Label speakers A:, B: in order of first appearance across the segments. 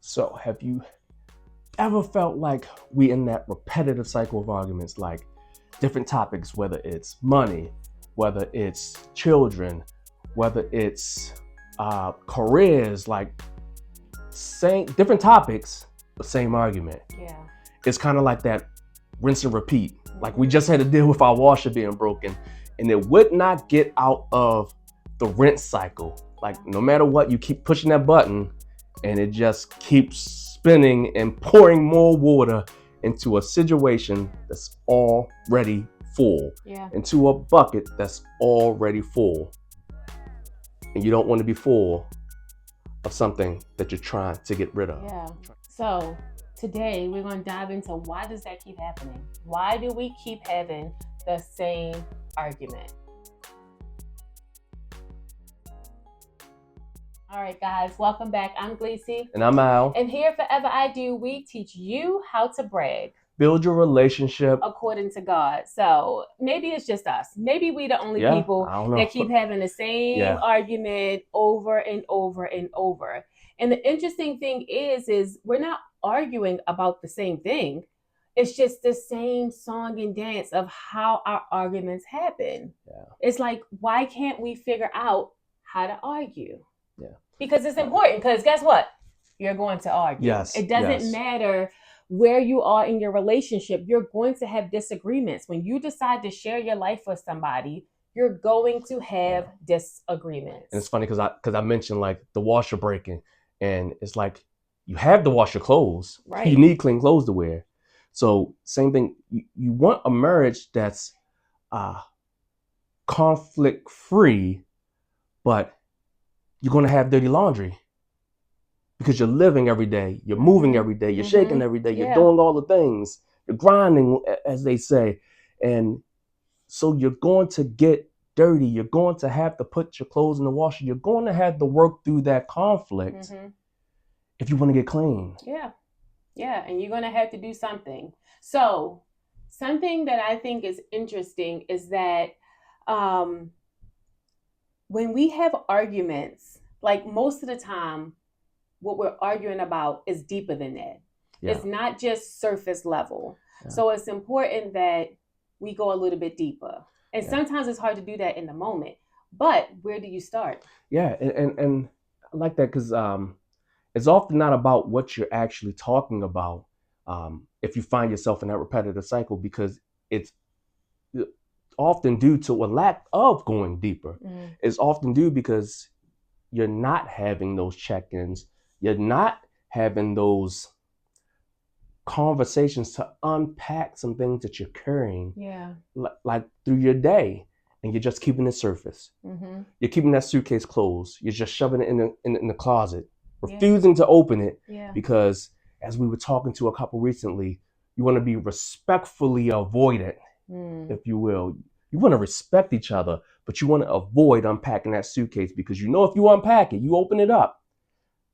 A: So, have you ever felt like we in that repetitive cycle of arguments, like different topics, whether it's money, whether it's children, whether it's careers, like same different topics, the same argument.
B: Yeah.
A: It's kind of like that rinse and repeat. Like we just had to deal with our washer being broken, and it would not get out of the rinse cycle. Like no matter what, you keep pushing that button, and it just keeps spinning and pouring more water into a situation that's already full,
B: Yeah.
A: into a bucket that's already full. And you don't want to be full of something that you're trying to get rid of.
B: Yeah. So today we're going to dive into why does that keep happening? Why do we keep having the same argument? All right, guys, welcome back. I'm Gleesy.
A: And I'm Al.
B: And here, Forever I Do, we teach you how to brag.
A: Build your relationship
B: according to God. So maybe it's just us. Maybe we the only people that keep having the same argument over and over and over. And the interesting thing is we're not arguing about the same thing. It's just the same song and dance of how our arguments happen.
A: Yeah.
B: It's like, why can't we figure out how to argue?
A: Yeah.
B: Because it's important. Because guess what? You're going to argue.
A: Yes.
B: It doesn't matter where you are in your relationship. You're going to have disagreements. When you decide to share your life with somebody, you're going to have disagreements.
A: And it's funny because I mentioned like the washer breaking, and it's like you have to wash your clothes.
B: Right.
A: You need clean clothes to wear. So same thing. You want a marriage that's conflict free, but you're going to have dirty laundry. Because you're living every day, you're moving every day, you're shaking every day, you're doing all the things, you're grinding, as they say. And so you're going to get dirty. You're going to have to put your clothes in the washer. You're going to have to work through that conflict if you want to get clean.
B: Yeah. Yeah. And you're going to have to do something. So something that I think is interesting is that when we have arguments, like most of the time, what we're arguing about is deeper than that. Yeah. It's not just surface level. Yeah. So it's important that we go a little bit deeper. And sometimes it's hard to do that in the moment. But where do you start?
A: Yeah, and I like that because it's often not about what you're actually talking about if you find yourself in that repetitive cycle, because it's often due to a lack of going deeper. It's often due because you're not having those check-ins. You're not having those conversations to unpack some things that you're carrying, like through your day, and you're just keeping it surface. You're keeping that suitcase closed. You're just shoving it in the closet, refusing to open it because, as we were talking to a couple recently, you want to be respectfully avoidant, if you will. You want to respect each other, but you want to avoid unpacking that suitcase because you know if you unpack it, you open it up,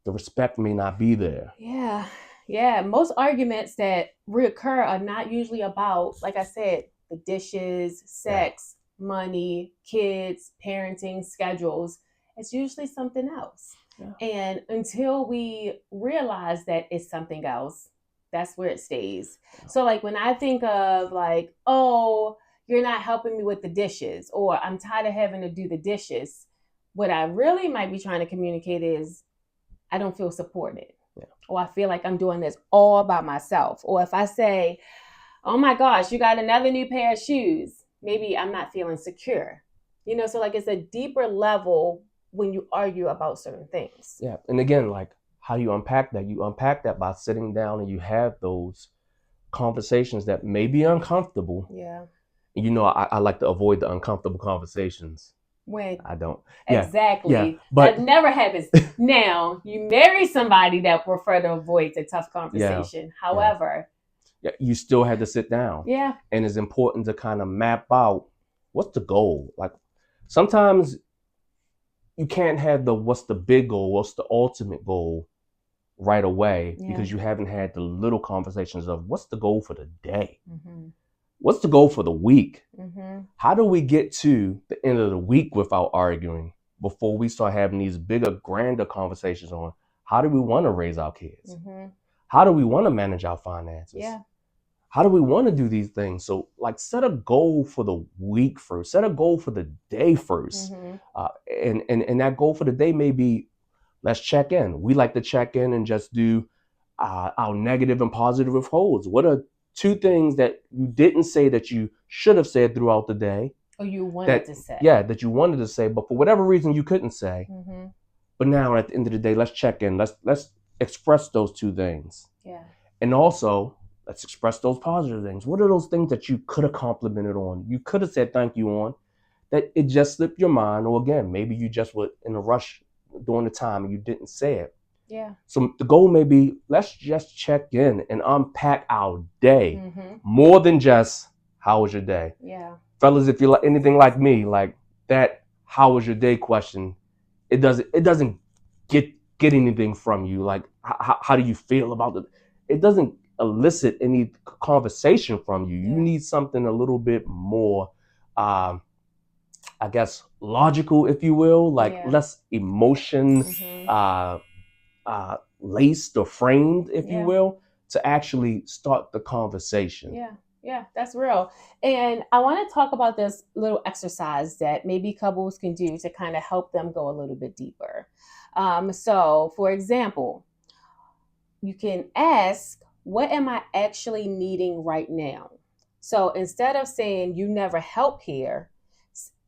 A: the respect may not be there.
B: Yeah. Yeah. Most arguments that reoccur are not usually about, like I said, the dishes, sex, money, kids, parenting, schedules. It's usually something else. Yeah. And until we realize that it's something else, that's where it stays. Yeah. So like when I think of like, oh, you're not helping me with the dishes, or I'm tired of having to do the dishes, what I really might be trying to communicate is I don't feel supported. Yeah. Or I feel like I'm doing this all by myself. Or if I say, oh my gosh, you got another new pair of shoes, maybe I'm not feeling secure. You know, so like it's a deeper level when you argue about certain things.
A: Yeah. And again, like how do you unpack that? You unpack that by sitting down and you have those conversations that may be uncomfortable.
B: Yeah.
A: You know, I like to avoid the uncomfortable conversations.
B: When
A: I don't.
B: Exactly.
A: Yeah, but
B: that never happens. Now, you marry somebody that prefer to avoid the tough conversation. However,
A: you still had to sit down.
B: Yeah.
A: And it's important to kind of map out what's the goal. Like sometimes you can't have what's the big goal, what's the ultimate goal right away because you haven't had the little conversations of what's the goal for the day. What's the goal for the week? How do we get to the end of the week without arguing before we start having these bigger, grander conversations on How do we want to raise our kids? How do we want to manage our finances? How do we want to do these things? So like set a goal for the week first, set a goal for the day first. And that goal for the day may be, let's check in. We like to check in and just do our negative and positive withholds. What are 2 things that you didn't say that you should have said throughout the day?
B: Or you wanted to say.
A: Yeah, that you wanted to say, but for whatever reason you couldn't say. But now at the end of the day, let's check in. Let's express those 2 things.
B: Yeah.
A: And also, let's express those positive things. What are those things that you could have complimented on? You could have said thank you on, that it just slipped your mind. Or again, maybe you just were in a rush during the time and you didn't say it.
B: Yeah.
A: So the goal may be, let's just check in and unpack our day more than just, how was your day?
B: Yeah.
A: Fellas, if you're like anything like me, like that, how was your day question, it doesn't get anything from you. Like, how do you feel about it? It doesn't elicit any conversation from you. You need something a little bit more, I guess, logical, if you will, like less emotion, laced or framed, if you will, to actually start the conversation.
B: Yeah, that's real. And I want to talk about this little exercise that maybe couples can do to kind of help them go a little bit deeper. So, for example, you can ask, what am I actually needing right now? So instead of saying you never help here,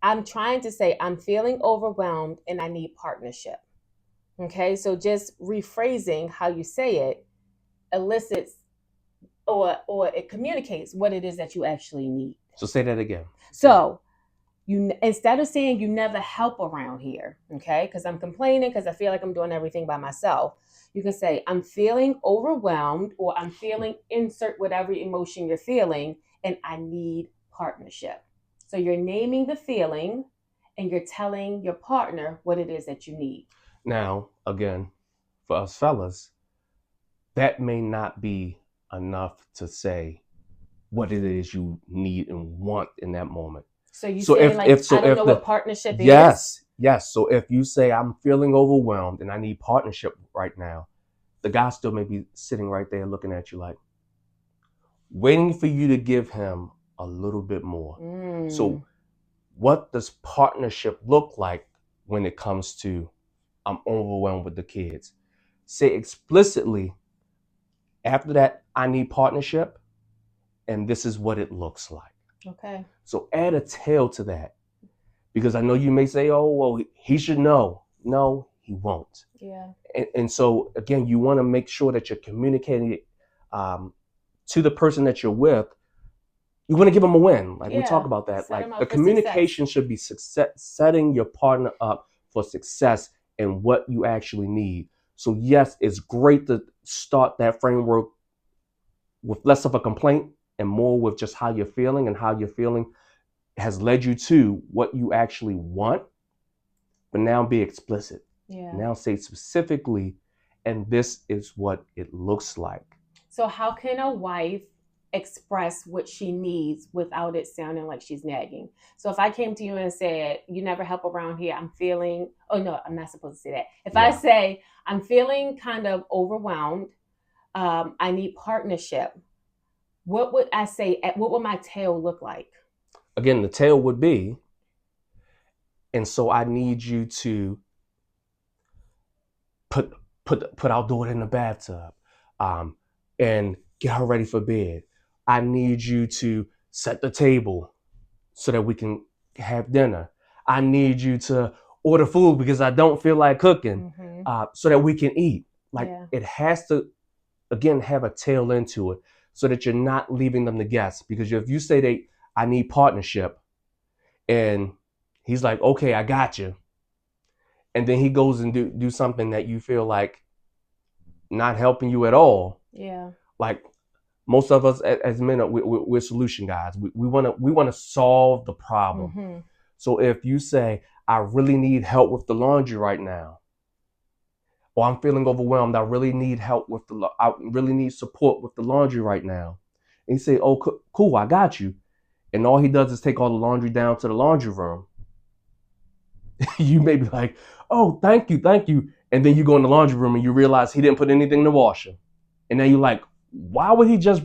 B: I'm trying to say I'm feeling overwhelmed and I need partnership. Okay, so just rephrasing how you say it elicits or it communicates what it is that you actually need.
A: So say that again.
B: So you, instead of saying you never help around here, okay, because I'm complaining because I feel like I'm doing everything by myself, you can say I'm feeling overwhelmed, or I'm feeling, insert whatever emotion you're feeling, and I need partnership. So you're naming the feeling and you're telling your partner what it is that you need.
A: Now, again, for us fellas, that may not be enough to say what it is you need and want in that moment.
B: So you say, like, I don't know what partnership is?
A: Yes. So if you say, I'm feeling overwhelmed and I need partnership right now, the guy still may be sitting right there looking at you like, waiting for you to give him a little bit more. So what does partnership look like when it comes to, I'm overwhelmed with the kids? Say explicitly, after that, I need partnership, and this is what it looks like.
B: Okay.
A: So add a tail to that, because I know you may say, oh, well, he should know. No, he won't.
B: Yeah.
A: And so, again, you want to make sure that you're communicating it to the person that you're with. You want to give them a win. Like we talk about that. Like the communication should be setting your partner up for success and what you actually need. So yes, it's great to start that framework with less of a complaint and more with just how you're feeling, and how you're feeling has led you to what you actually want. But now be explicit.
B: Yeah.
A: Now say specifically, and this is what it looks like.
B: So how can a wife express what she needs without it sounding like she's nagging? So if I came to you and said, you never help around here, I'm feeling, oh no, I'm not supposed to say that. If I say, I'm feeling kind of overwhelmed, I need partnership, what would I say? What would my tail look like?
A: Again, the tail would be, and so I need you to put our daughter in the bathtub, and get her ready for bed. I need you to set the table so that we can have dinner. I need you to order food because I don't feel like cooking, so that we can eat. Like it has to, again, have a tail into it, so that you're not leaving them to guess. Because if you say I need partnership, and he's like, okay, I got you, and then he goes and do something that you feel like not helping you at all.
B: Yeah.
A: Like most of us as men, we're solution guys. We want to solve the problem. So if you say, I really need help with the laundry right now, or I'm feeling overwhelmed, I really need help with I really need support with the laundry right now, and you say, oh, cool, I got you, and all he does is take all the laundry down to the laundry room, you may be like, oh, thank you, And then you go in the laundry room and you realize he didn't put anything in the washer. And now you're like, why would he just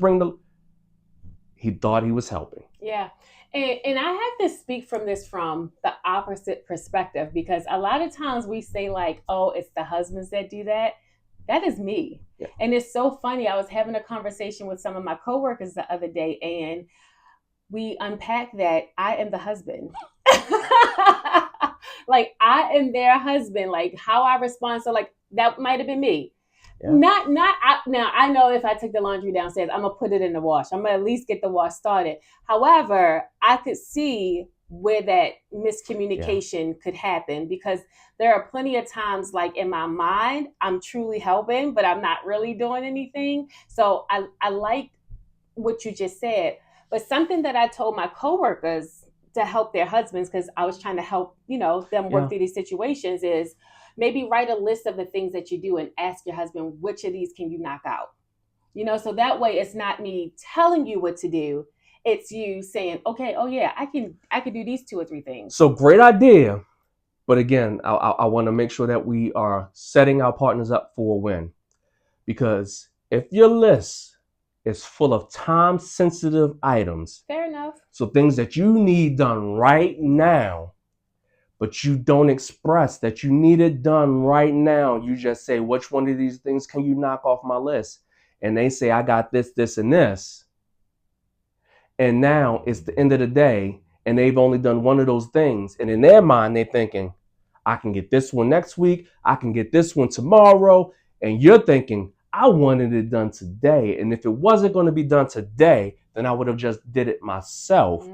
A: he thought he was helping.
B: Yeah. And I have to speak from the opposite perspective, because a lot of times we say like, oh, it's the husbands that do that. That is me. Yeah. And it's so funny. I was having a conversation with some of my coworkers the other day, and we unpacked that I am the husband. Like, I am their husband. Like, how I respond. So like, that might have been me. Yeah. Now I know if I take the laundry downstairs, I'm gonna put it in the wash. I'm gonna at least get the wash started. However, I could see where that miscommunication could happen, because there are plenty of times, like in my mind, I'm truly helping, but I'm not really doing anything. So I like what you just said, but something that I told my coworkers to help their husbands, because I was trying to help, them work through these situations, is maybe write a list of the things that you do and ask your husband, which of these can you knock out? So that way it's not me telling you what to do. It's you saying, okay, oh yeah, I can do these 2 or 3 things.
A: So great idea. But again, I want to make sure that we are setting our partners up for a win. Because if your list is full of time-sensitive items,
B: fair enough.
A: So things that you need done right now, but you don't express that you need it done right now. You just say, which one of these things can you knock off my list? And they say, I got this, this, and this. And now it's the end of the day, and they've only done one of those things. And in their mind, they're thinking, I can get this one next week. I can get this one tomorrow. And you're thinking, I wanted it done today. And if it wasn't going to be done today, then I would have just did it myself.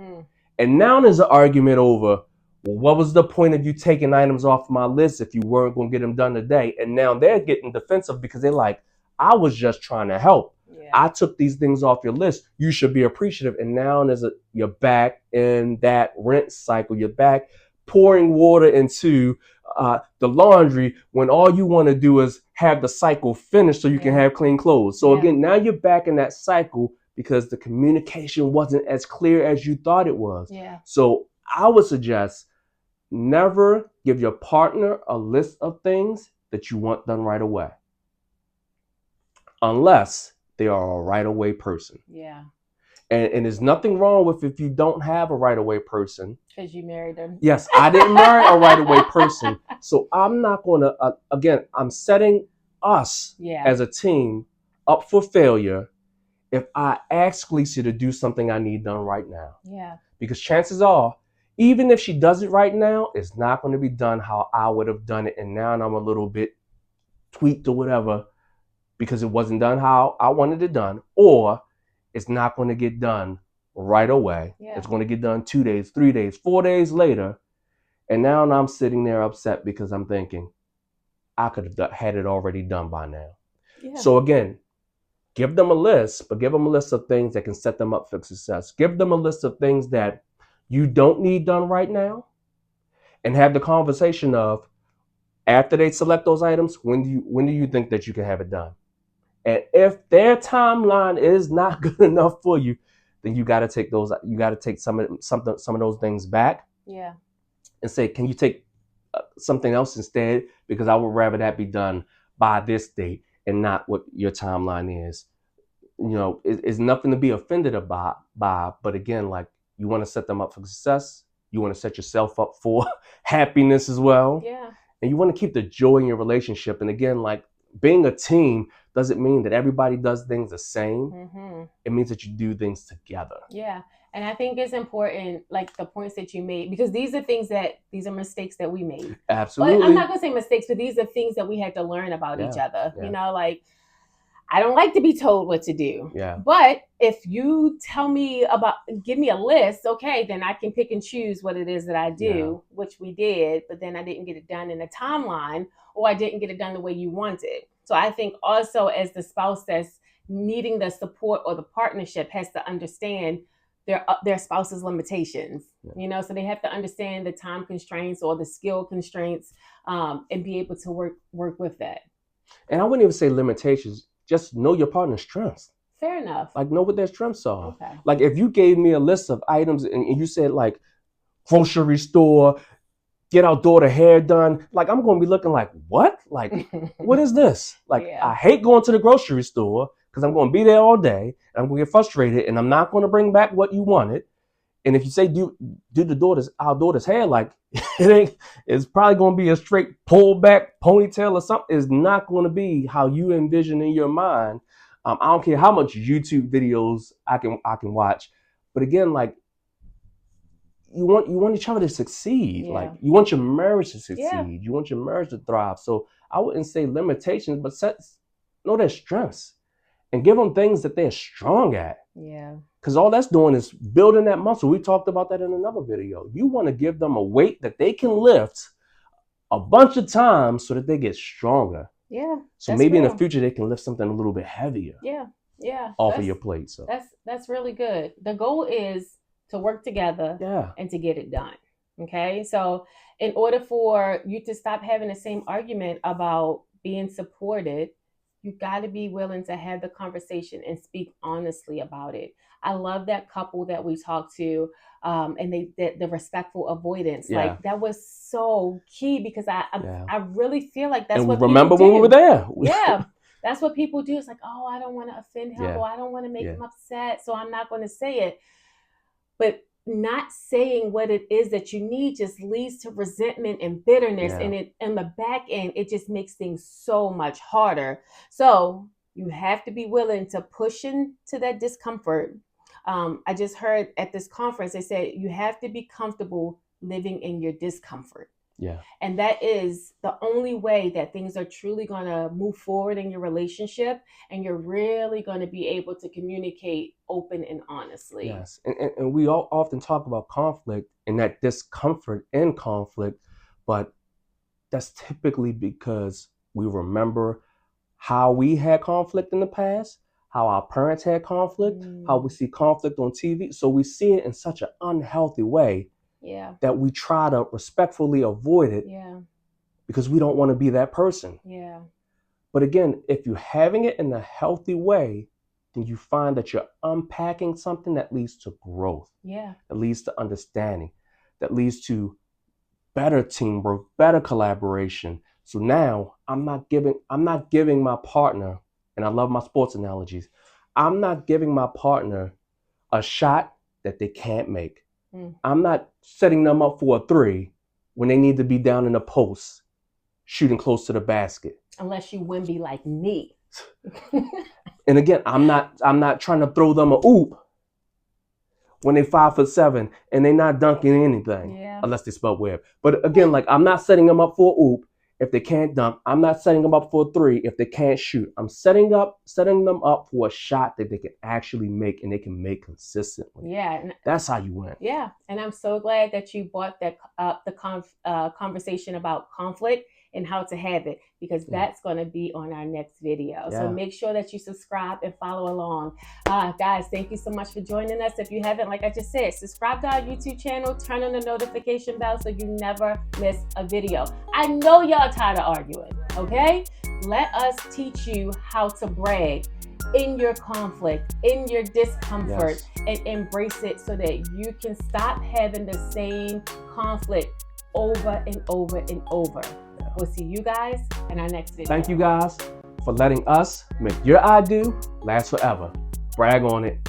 A: And now there's an argument over, well, what was the point of you taking items off my list if you weren't going to get them done today? And now they're getting defensive because they're like, I was just trying to help. Yeah. I took these things off your list. You should be appreciative. And now you're back in that rinse cycle. You're back pouring water into the laundry when all you want to do is have the cycle finished so you can have clean clothes. So again, now you're back in that cycle because the communication wasn't as clear as you thought it was.
B: Yeah.
A: So I would suggest never give your partner a list of things that you want done right away, unless they are a right away person.
B: Yeah.
A: And there's nothing wrong with if you don't have a right away person.
B: Because you married them.
A: Yes, I didn't marry a right away person. So I'm not going to, again, I'm setting us as a team up for failure if I ask Lisa to do something I need done right now.
B: Yeah.
A: Because chances are, even if she does it right now, it's not going to be done how I would have done it. And now I'm a little bit tweaked or whatever because it wasn't done how I wanted it done. Or it's not going to get done right away. Yeah. It's going to get done 2 days, 3 days, 4 days later. And now I'm sitting there upset because I'm thinking I could have had it already done by now. Yeah. So again, give them a list, but give them a list of things that can set them up for success. Give them a list of things that you don't need done right now, and have the conversation of, after they select those items, when do you think that you can have it done? And if their timeline is not good enough for you, then you got to take some of those things back.
B: Yeah. And
A: say, can you take something else instead? Because I would rather that be done by this date and not what your timeline is. It's nothing to be offended about, but again, like, you want to set them up for success. You want to set yourself up for happiness as well.
B: Yeah.
A: And you want to keep the joy in your relationship. And again, like, being a team doesn't mean that everybody does things the same. Mm-hmm. It means that you do things together.
B: Yeah. And I think it's important, like the points that you made, because these are mistakes that we made.
A: Absolutely.
B: But I'm not going to say mistakes, but these are things that we had to learn about each other. Yeah. Like, I don't like to be told what to do.
A: Yeah.
B: But if you give me a list, okay, then I can pick and choose what it is that I do, which we did, but then I didn't get it done in a timeline, or I didn't get it done the way you wanted. So I think also, as the spouse that's needing the support or the partnership has to understand their spouse's limitations, so they have to understand the time constraints or the skill constraints, and be able to work with that.
A: And I wouldn't even say limitations. Just know your partner's strengths.
B: Fair enough.
A: Like, know what their strengths are.
B: Okay.
A: Like, if you gave me a list of items and you said, like, grocery store, get our daughter hair done. Like, I'm going to be looking like, what? Like, what is this? Like, I hate going to the grocery store because I'm going to be there all day and I'm going to get frustrated and I'm not going to bring back what you wanted. And if you say do our daughter's hair, like it's probably going to be a straight pulled back ponytail or something. It's not going to be how you envision in your mind. I don't care how much YouTube videos I can watch, but again, like, you want each other to succeed. Yeah. Like, you want your marriage to succeed. Yeah. You want your marriage to thrive. So I wouldn't say limitations, but know their strengths and give them things that they're strong at.
B: Yeah.
A: Because all that's doing is building that muscle. We talked about that in another video. You want to give them a weight that they can lift a bunch of times so that they get stronger.
B: Yeah.
A: So maybe in the future they can lift something a little bit heavier.
B: Yeah. Yeah.
A: Off of your plate. So
B: that's really good. The goal is to work together and to get it done. Okay. So in order for you to stop having the same argument about being supported, you got to be willing to have the conversation and speak honestly about it. I love that couple that we talked to, and the respectful avoidance. Yeah. Like, that was so key because I really feel like that's what
A: remember
B: people
A: when we were there.
B: Yeah. That's what people do. It's like, oh, I don't want to offend him, or I don't want to make him upset, so I'm not going to say it. But not saying what it is that you need just leads to resentment and bitterness. And in the back end, it just makes things so much harder. So you have to be willing to push into that discomfort. I just heard at this conference, they said you have to be comfortable living in your discomfort.
A: Yeah.
B: And that is the only way that things are truly going to move forward in your relationship, and you're really going to be able to communicate open and honestly.
A: Yes. And we all often talk about conflict and that discomfort in conflict, but that's typically because we remember how we had conflict in the past, how our parents had conflict, how we see conflict on TV. So we see it in such an unhealthy way.
B: Yeah.
A: That we try to respectfully avoid it.
B: Yeah.
A: Because we don't want to be that person.
B: Yeah.
A: But again, if you're having it in a healthy way, then you find that you're unpacking something that leads to growth.
B: Yeah.
A: That leads to understanding. That leads to better teamwork, better collaboration. So now I'm not giving my partner, and I love my sports analogies, I'm not giving my partner a shot that they can't make. I'm not setting them up for a three when they need to be down in the post, shooting close to the basket.
B: Unless you Wemby like me.
A: And again, I'm not trying to throw them a oop when they 5'7" and they're not dunking anything, unless they spell Webb. But again, like, I'm not setting them up for a oop if they can't dunk. I'm not setting them up for a three if they can't shoot. I'm setting them up for a shot that they can actually make and they can make consistently.
B: Yeah, and
A: that's how you win.
B: Yeah, and I'm so glad that you brought that conversation about conflict and how to have it, because that's going to be on our next video. So make sure that you subscribe and follow along. Guys, thank you so much for joining us. If you haven't, like I just said, subscribe to our YouTube channel, turn on the notification bell so you never miss a video. I know y'all tired of arguing, okay? Let us teach you how to brag in your conflict, in your discomfort, and embrace it so that you can stop having the same conflict over and over and over. We'll see you guys in our next video.
A: Thank you guys for letting us make your I do last forever. Brag on it.